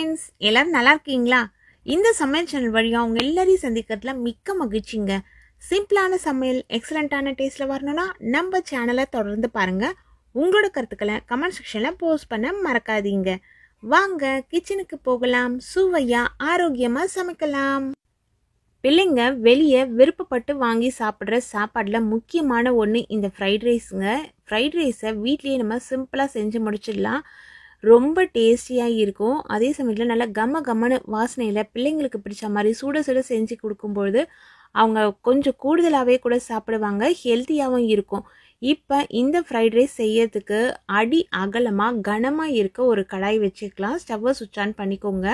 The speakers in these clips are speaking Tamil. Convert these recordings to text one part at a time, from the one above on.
ஃப்ரெண்ட்ஸ், எல்லாரும் நல்லா இருக்கீங்களா? இந்த சமையல் சேனல் வழியாக அவங்க எல்லாரையும் சந்திக்கிறதுல மிக்க மகிழ்ச்சிங்க. சிம்பிளான சமையல் எக்ஸலண்ட்டான டேஸ்ட்டில் வரணும்னா நம்ம சேனலை தொடர்ந்து பாருங்கள். உங்களோட கருத்துக்களை கமெண்ட் செக்ஷனில் போஸ்ட் பண்ண மறக்காதீங்க. வாங்க கிச்சனுக்கு போகலாம், சுவையாக ஆரோக்கியமாக சமைக்கலாம். பிள்ளைங்க வெளியே விருப்பப்பட்டு வாங்கி சாப்பிட்ற சாப்பாடில் முக்கியமான ஒன்று இந்த ஃப்ரைட் ரைஸுங்க. ஃப்ரைட் ரைஸை வீட்லேயே நம்ம சிம்பிளாக செஞ்சு முடிச்சிடலாம். ரொம்ப டேஸ்டியாக இருக்கும். அதே சமயத்தில் நல்லா கம்மன்னு வாசனையில் பிள்ளைங்களுக்கு பிடிச்ச மாதிரி சுட சுட செஞ்சு கொடுக்கும்பொழுது அவங்க கொஞ்சம் கூடுதலாகவே கூட சாப்பிடுவாங்க. ஹெல்த்தியாகவும் இருக்கும். இப்போ இந்த ஃப்ரைட் ரைஸ் செய்யறதுக்கு அடி அகலமாக கனமாக இருக்க ஒரு கடாய் வச்சுக்கலாம். ஸ்டவ்வை சுவிட்ச் ஆன் பண்ணிக்கோங்க.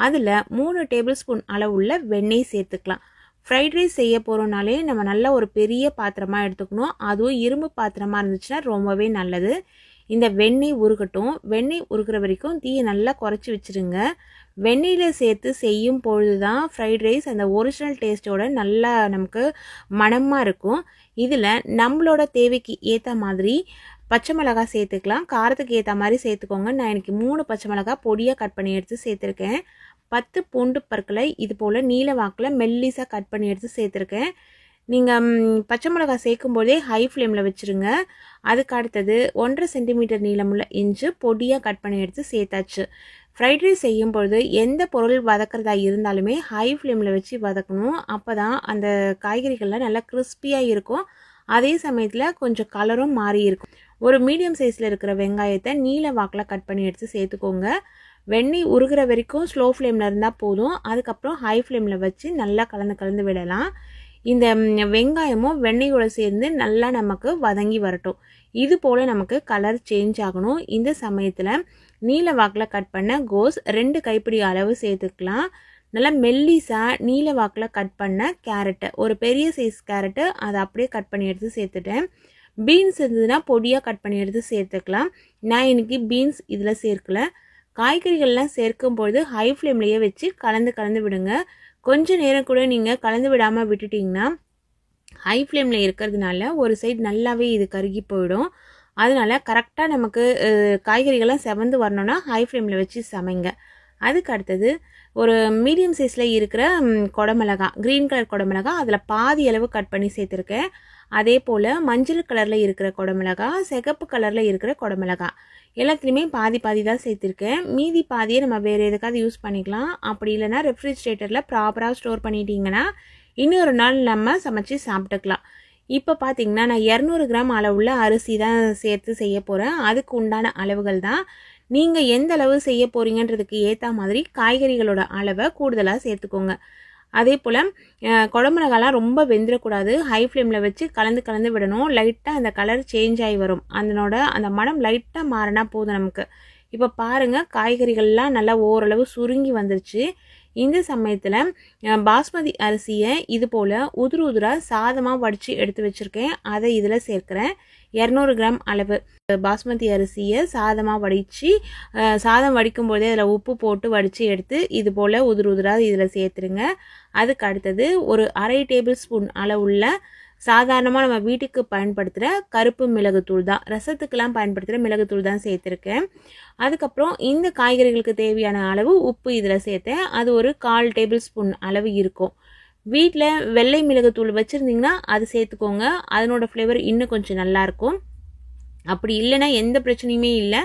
அதில் 3 டேபிள் ஸ்பூன் அளவுள்ள வெண்ணெய் சேர்த்துக்கலாம். ஃப்ரைட் ரைஸ் செய்ய போகிறோம்னாலே நம்ம நல்லா ஒரு பெரிய பாத்திரமாக எடுத்துக்கணும். அதுவும் இரும்பு பாத்திரமாக இருந்துச்சுன்னா ரொம்பவே நல்லது. இந்த வெண்ணெய் உருகட்டும். வெண்ணெய் உருகிற வரைக்கும் தீயை நல்லா குறைச்சி வச்சுருங்க. வெண்ணெயில் சேர்த்து செய்யும் பொழுது தான் ஃப்ரைட் ரைஸ் அந்த ஒரிஜினல் டேஸ்ட்டோட நல்லா நமக்கு மணமாக இருக்கும். இதில் நம்மளோட தேவைக்கு ஏற்ற மாதிரி பச்சை மிளகாய் சேர்த்துக்கலாம். காரத்துக்கு ஏற்ற மாதிரி சேர்த்துக்கோங்க. நான் இன்றைக்கி 3 பச்சை மிளகாய் பொடியாக கட் பண்ணி எடுத்து சேர்த்துருக்கேன். 10 பூண்டு பற்களை இது போல் நீல வாக்கில் மெல்லிஸாக கட் பண்ணி எடுத்து சேர்த்துருக்கேன். நீங்கள் பச்சை மிளகாய் சேர்க்கும்போதே ஹை ஃப்ளேமில் வச்சுருங்க. அதுக்கு அடுத்தது 1.5 சென்டிமீட்டர் நீளமுள்ள இஞ்சி பொடியாக கட் பண்ணி எடுத்து சேர்த்தாச்சு. ஃப்ரைட் ரைஸ் செய்யும்பொழுது எந்த பொருள் வதக்கிறதா இருந்தாலுமே ஹை ஃப்ளேமில் வச்சு வதக்கணும். அப்போ தான் அந்த காய்கறிகள்லாம் நல்லா கிறிஸ்பியாக இருக்கும். அதே சமயத்தில் கொஞ்சம் கலரும் மாறி இருக்கும். ஒரு மீடியம் சைஸில் இருக்கிற வெங்காயத்தை நீல வாக்கில் கட் பண்ணி எடுத்து சேர்த்துக்கோங்க. வெண்ணெய் உருகிற வரைக்கும் ஸ்லோ ஃப்ளேமில் இருந்தால் போதும். அதுக்கப்புறம் ஹை ஃப்ளேமில் வச்சு நல்லா கலந்து விடலாம். இந்த வெங்காயமும் வெண்ணெயோடு சேர்ந்து நல்லா நமக்கு வதங்கி வரட்டும். இது போல் நமக்கு கலர் சேஞ்ச் ஆகணும். இந்த சமயத்தில் நீல வாக்கில் கட் பண்ண கோஸ் 2 கைப்பிடி அளவு சேர்த்துக்கலாம். நல்லா மெல்லிஸாக நீல வாக்கில் கட் பண்ண கேரட்டு, ஒரு பெரிய சைஸ் கேரட்டு அதை அப்படியே கட் பண்ணி எடுத்து சேர்த்துட்டேன். பீன்ஸ் இருந்ததுன்னா பொடியாக கட் பண்ணி எடுத்து சேர்த்துக்கலாம். நான் இன்றைக்கி பீன்ஸ் இதில் சேர்க்கல. காய்கறிகள்லாம் சேர்க்கும்பொழுது ஹை ஃப்ளேம்லேயே வச்சு கலந்து விடுங்க. கொஞ்சம் நேரம் கூட நீங்கள் கலந்து விடாமல் விட்டுட்டிங்கன்னா ஹை ஃப்ளேமில் இருக்கிறதுனால ஒரு சைடு நல்லாவே இது கருகி போயிடும். அதனால் கரெக்டாக நமக்கு காய்கறிகள்லாம் செவந்து வரணும்னா ஹை ஃப்ளேமில் வச்சு சமைங்க. அதுக்கு அடுத்தது ஒரு மீடியம் சைஸில் இருக்கிற குடமிளகா, க்ரீன் கலர் குடமிளகா, அதில் பாதி அளவு கட் பண்ணி சேர்த்துருக்கேன். அதே போல் மஞ்சள் கலரில் இருக்கிற குடமிளகா, சிகப்பு கலரில் இருக்கிற குடமிளகா எல்லாத்துலேயுமே பாதி தான் சேர்த்துருக்கேன். மீதி பாதியை நம்ம வேறு எதுக்காவது யூஸ் பண்ணிக்கலாம். அப்படி இல்லைனா ரெஃப்ரிஜிரேட்டரில் ப்ராப்பராக ஸ்டோர் பண்ணிட்டீங்கன்னா இன்னொரு நாள் நம்ம சமைச்சு சாப்பிட்டுக்கலாம். இப்போ பார்த்தீங்கன்னா நான் 200 கிராம் அளவுள்ள அரிசி தான் சேர்த்து செய்ய போகிறேன். அதுக்கு உண்டான அளவுகள் தான். நீங்கள் எந்த அளவு செய்ய போகிறீங்கன்றதுக்கு ஏற்ற மாதிரி காய்கறிகளோட அளவை கூடுதலாக சேர்த்துக்கோங்க. அதே போல் குடமிளகாலாம் ரொம்ப வெந்துடக்கூடாது. ஹை ஃப்ளேமில் வச்சு கலந்து விடணும். லைட்டாக அந்த கலர் சேஞ்ச் ஆகி வரும். அந்த மனம் லைட்டாக மாறினா போதும் நமக்கு. இப்போ பாருங்கள், காய்கறிகள்லாம் நல்லா ஓரளவு சுருங்கி வந்துருச்சு. இந்த சமயத்தில் பாஸ்மதி அரிசியை இது போல் உதிராக சாதமாக வடித்து எடுத்து வச்சுருக்கேன். அதை இதில் சேர்க்குறேன். 200 கிராம் அளவு பாஸ்மதி அரிசியை சாதமாக வடித்து சாதம் வடிக்கும்போதே அதில் உப்பு போட்டு வடித்து எடுத்து இது போல் உதிராக இதில் சேர்த்துருங்க. அதுக்கு அடுத்தது ஒரு 1/2 டேபிள் ஸ்பூன் அளவுள்ள சாதாரணமாக நம்ம வீட்டுக்கு பயன்படுத்துகிற கருப்பு மிளகுத்தூள் தான், ரசத்துக்கெல்லாம் பயன்படுத்துகிற மிளகுத்தூள் தான் சேர்த்துருக்கேன். அதுக்கப்புறம் இந்த காய்கறிகளுக்கு தேவையான அளவு உப்பு இதில் சேர்த்தேன். அது ஒரு 1/4 டேபிள் ஸ்பூன் அளவு இருக்கும். வீட்டில் வெள்ளை மிளகுத்தூள் வச்சுருந்திங்கன்னா அது சேர்த்துக்கோங்க. அதனோட ஃப்ளேவர் இன்னும் கொஞ்சம் நல்லாயிருக்கும். அப்படி இல்லைன்னா எந்த பிரச்சனையுமே இல்லை.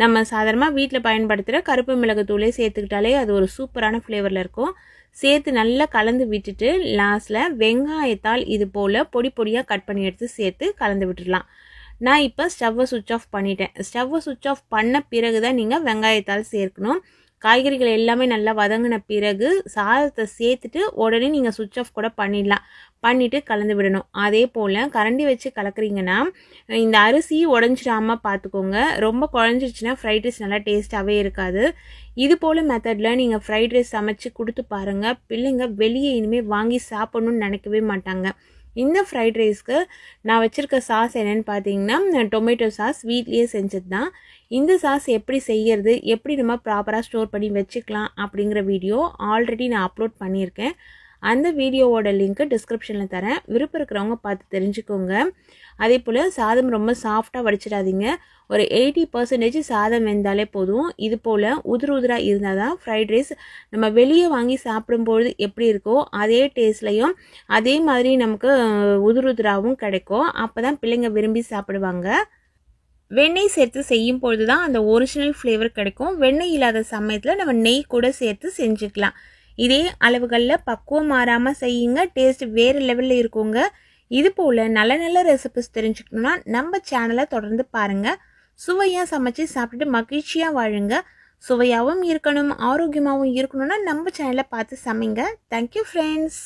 நம்ம சாதாரணமாக வீட்டில் பயன்படுத்துகிற கருப்பு மிளகுத்தூளே சேர்த்துக்கிட்டாலே அது ஒரு சூப்பரான ஃப்ளேவரில் இருக்கும். சேர்த்து நல்லா கலந்து விட்டுட்டு லாஸ்ட்டில் வெங்காயத்தால் இது போல் பொடியாக கட் பண்ணி எடுத்து சேர்த்து கலந்து விட்டுடலாம். நான் இப்போ ஸ்டவ்வை சுவிட்ச் ஆஃப் பண்ணிட்டேன். ஸ்டவ்வை சுவிட்ச் ஆஃப் பண்ண பிறகு தான் நீங்கள் வெங்காயத்தால் சேர்க்கணும். காய்கறிகள் எல்லாமே நல்லா வதங்கின பிறகு சாதத்தை சேர்த்துட்டு உடனே நீங்கள் சுவிட்ச் ஆஃப் கூட பண்ணிவிட்டு கலந்து விடணும். அதே போல் கரண்டி வச்சு கலக்குறீங்கன்னா இந்த அரிசி உடஞ்சிடாமல் பார்த்துக்கோங்க. ரொம்ப குழஞ்சிருச்சுன்னா ஃப்ரைட் ரைஸ் நல்லா டேஸ்ட்டாகவே இருக்காது. இது போல் மெத்தடில் நீங்கள் ஃப்ரைட் ரைஸ் சமைச்சு கொடுத்து பாருங்கள். பிள்ளைங்க வெளியே இனிமேல் வாங்கி சாப்பிட்ணுன்னு நினைக்கவே மாட்டாங்க. இந்த ஃப்ரைட் ரைஸ்க்கு நான் வச்சுருக்க சாஸ் என்னென்னு பார்த்தீங்கன்னா டொமேட்டோ சாஸ் வீட்லேயே செஞ்சது தான். இந்த சாஸ் எப்படி செய்கிறது, எப்படி நம்ம ப்ராப்பராக ஸ்டோர் பண்ணி வச்சுக்கலாம் அப்படிங்கிற வீடியோ ஆல்ரெடி நான் அப்லோட் பண்ணியிருக்கேன். அந்த வீடியோவோட லிங்க்கு டிஸ்கிரிப்ஷனில் தரேன். விருப்பம் இருக்கிறவங்க பார்த்து தெரிஞ்சுக்கோங்க. அதே போல் சாதம் ரொம்ப சாஃப்டாக வடிச்சிடாதீங்க. ஒரு 80% சாதம் வெந்தாலே போதும். இது போல் உதிராக இருந்தால் தான் ஃப்ரைட் ரைஸ் நம்ம வெளியே வாங்கி சாப்பிடும்பொழுது எப்படி இருக்கோ அதே டேஸ்ட்லையும் அதே மாதிரி நமக்கு உதிராகவும் கிடைக்கும். அப்போ தான் பிள்ளைங்க விரும்பி சாப்பிடுவாங்க. வெண்ணெய் சேர்த்து செய்யும் பொழுது தான் அந்த ஒரிஜினல் ஃப்ளேவர் கிடைக்கும். வெண்ணெய் இல்லாத சமயத்தில் நம்ம நெய் கூட சேர்த்து செஞ்சுக்கலாம். இதே அளவுகளில் பக்குவம் மாறாமல் செய்யுங்க. டேஸ்ட் வேறு லெவலில் இருக்குங்க. இது போல் நல்ல நல்ல ரெசிபிஸ் தெரிஞ்சுக்கணுன்னா நம்ம சேனலை தொடர்ந்து பாருங்கள். சுவையாக சமைச்சு சாப்பிட்டுட்டு மகிழ்ச்சியாக வாழுங்க. சுவையாகவும் இருக்கணும், ஆரோக்கியமாகவும் இருக்கணும்னா நம்ம சேனலை பார்த்து சமைங்க. Thank you friends.